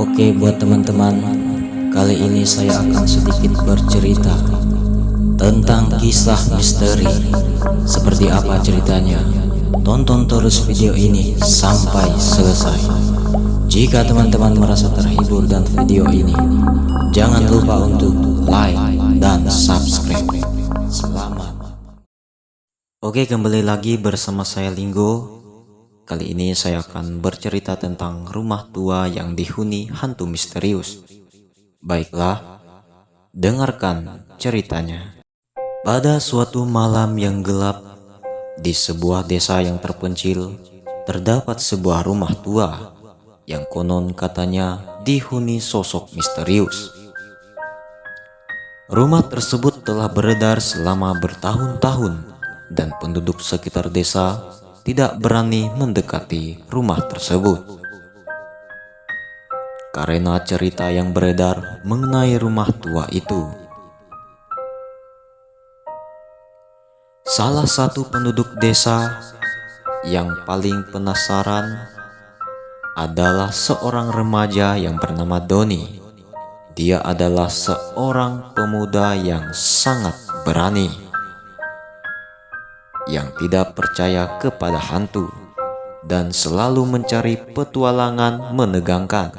Oke, buat teman-teman, kali ini saya akan sedikit bercerita tentang kisah misteri. Seperti apa ceritanya? Tonton terus video ini sampai selesai. Jika teman-teman merasa terhibur dan video ini, jangan lupa untuk like dan subscribe. Selamat. Oke, kembali lagi bersama saya Linggo. Kali ini saya akan bercerita tentang rumah tua yang dihuni hantu misterius. Baiklah, dengarkan ceritanya. Pada suatu malam yang gelap, di sebuah desa yang terpencil, terdapat sebuah rumah tua yang konon katanya dihuni sosok misterius. Rumah tersebut telah beredar selama bertahun-tahun dan penduduk sekitar desa tidak berani mendekati rumah tersebut karena cerita yang beredar mengenai rumah tua itu. Salah satu penduduk desa yang paling penasaran adalah seorang remaja yang bernama Doni. Dia adalah seorang pemuda yang sangat berani, yang tidak percaya kepada hantu dan selalu mencari petualangan menegangkan.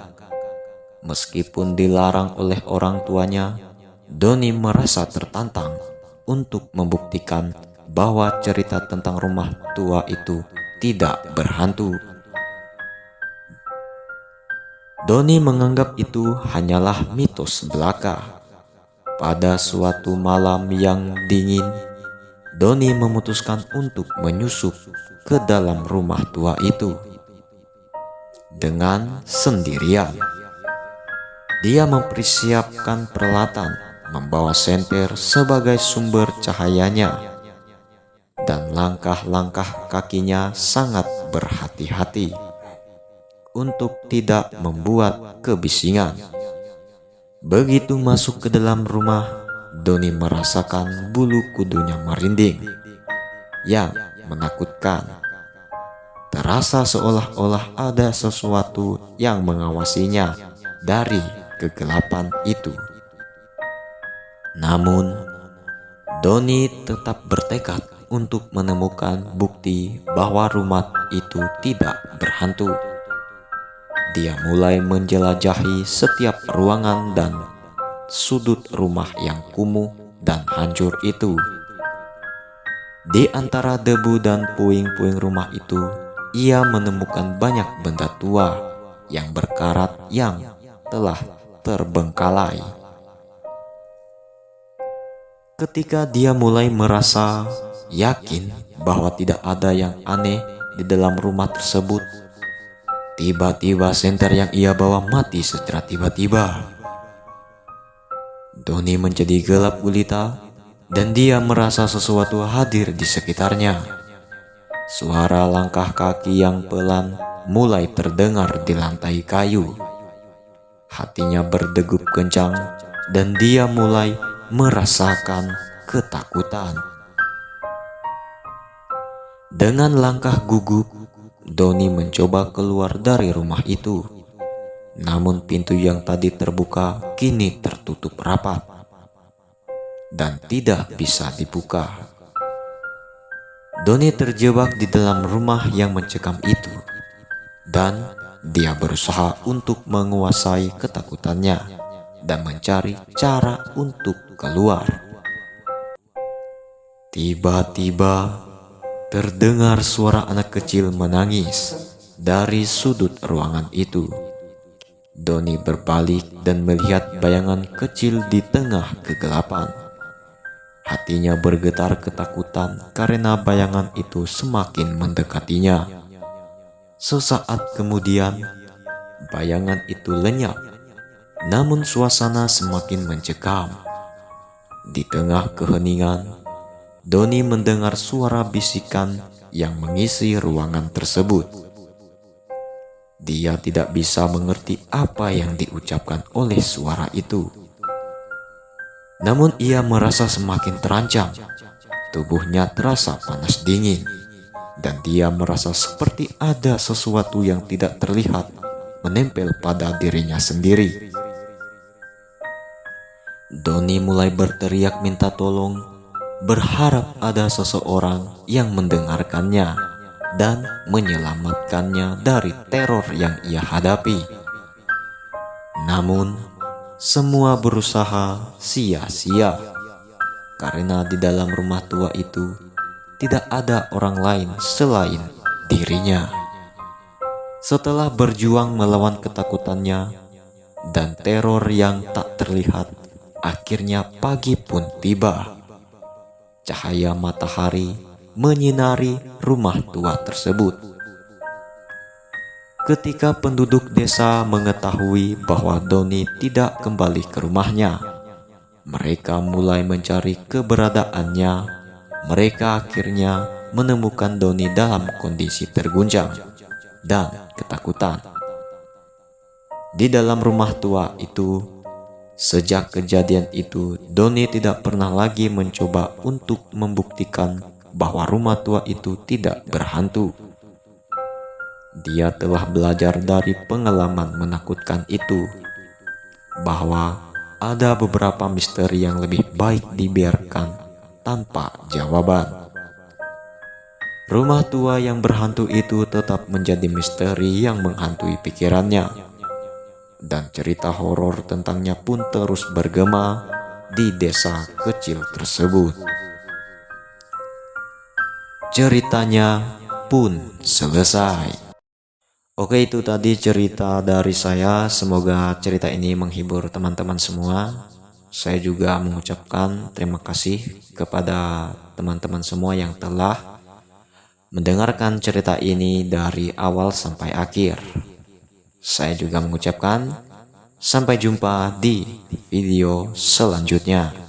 Meskipun dilarang oleh orang tuanya, Doni merasa tertantang untuk membuktikan bahwa cerita tentang rumah tua itu tidak berhantu. Doni menganggap itu hanyalah mitos belaka. Pada suatu malam yang dingin, Doni memutuskan untuk menyusup ke dalam rumah tua itu dengan sendirian. Dia mempersiapkan peralatan, membawa senter sebagai sumber cahayanya, dan langkah-langkah kakinya sangat berhati-hati untuk tidak membuat kebisingan. Begitu masuk ke dalam rumah, Doni merasakan bulu kudunya merinding yang menakutkan. Terasa seolah-olah ada sesuatu yang mengawasinya dari kegelapan itu. Namun, Doni tetap bertekad untuk menemukan bukti bahwa rumah itu tidak berhantu. Dia mulai menjelajahi setiap ruangan dan sudut rumah yang kumuh dan hancur itu. Di antara debu dan puing-puing rumah itu, ia menemukan banyak benda tua yang berkarat yang telah terbengkalai. Ketika dia mulai merasa yakin bahwa tidak ada yang aneh di dalam rumah tersebut, tiba-tiba senter yang ia bawa mati secara tiba-tiba. Doni menjadi gelap gulita dan dia merasa sesuatu hadir di sekitarnya. Suara langkah kaki yang pelan mulai terdengar di lantai kayu. Hatinya berdegup kencang dan dia mulai merasakan ketakutan. Dengan langkah gugup, Doni mencoba keluar dari rumah itu. Namun pintu yang tadi terbuka kini tertutup rapat dan tidak bisa dibuka. Doni terjebak di dalam rumah yang mencekam itu dan dia berusaha untuk menguasai ketakutannya dan mencari cara untuk keluar. Tiba-tiba terdengar suara anak kecil menangis dari sudut ruangan itu. Doni berbalik dan melihat bayangan kecil di tengah kegelapan. Hatinya bergetar ketakutan karena bayangan itu semakin mendekatinya. Sesaat kemudian, bayangan itu lenyap, namun suasana semakin mencekam. Di tengah keheningan, Doni mendengar suara bisikan yang mengisi ruangan tersebut. Dia tidak bisa mengerti apa yang diucapkan oleh suara itu. Namun ia merasa semakin terancam. Tubuhnya terasa panas dingin, dan dia merasa seperti ada sesuatu yang tidak terlihat menempel pada dirinya sendiri. Doni mulai berteriak minta tolong, berharap ada seseorang yang mendengarkannya dan menyelamatkannya dari teror yang ia hadapi. Namun, semua berusaha sia-sia karena di dalam rumah tua itu tidak ada orang lain selain dirinya. Setelah berjuang melawan ketakutannya dan teror yang tak terlihat, akhirnya pagi pun tiba. Cahaya matahari menyinari rumah tua tersebut. Ketika penduduk desa mengetahui bahwa Doni tidak kembali ke rumahnya, mereka mulai mencari keberadaannya. Mereka akhirnya menemukan Doni dalam kondisi terguncang dan ketakutan. Di dalam rumah tua itu, sejak kejadian itu, Doni tidak pernah lagi mencoba untuk membuktikan bahwa rumah tua itu tidak berhantu. Dia telah belajar dari pengalaman menakutkan itu, bahwa ada beberapa misteri yang lebih baik dibiarkan tanpa jawaban. Rumah tua yang berhantu itu tetap menjadi misteri yang menghantui pikirannya, dan cerita horor tentangnya pun terus bergema di desa kecil tersebut. Ceritanya pun selesai. Oke, itu tadi cerita dari saya. Semoga cerita ini menghibur teman-teman semua. Saya juga mengucapkan terima kasih kepada teman-teman semua yang telah mendengarkan cerita ini dari awal sampai akhir. Saya juga mengucapkan sampai jumpa di video selanjutnya.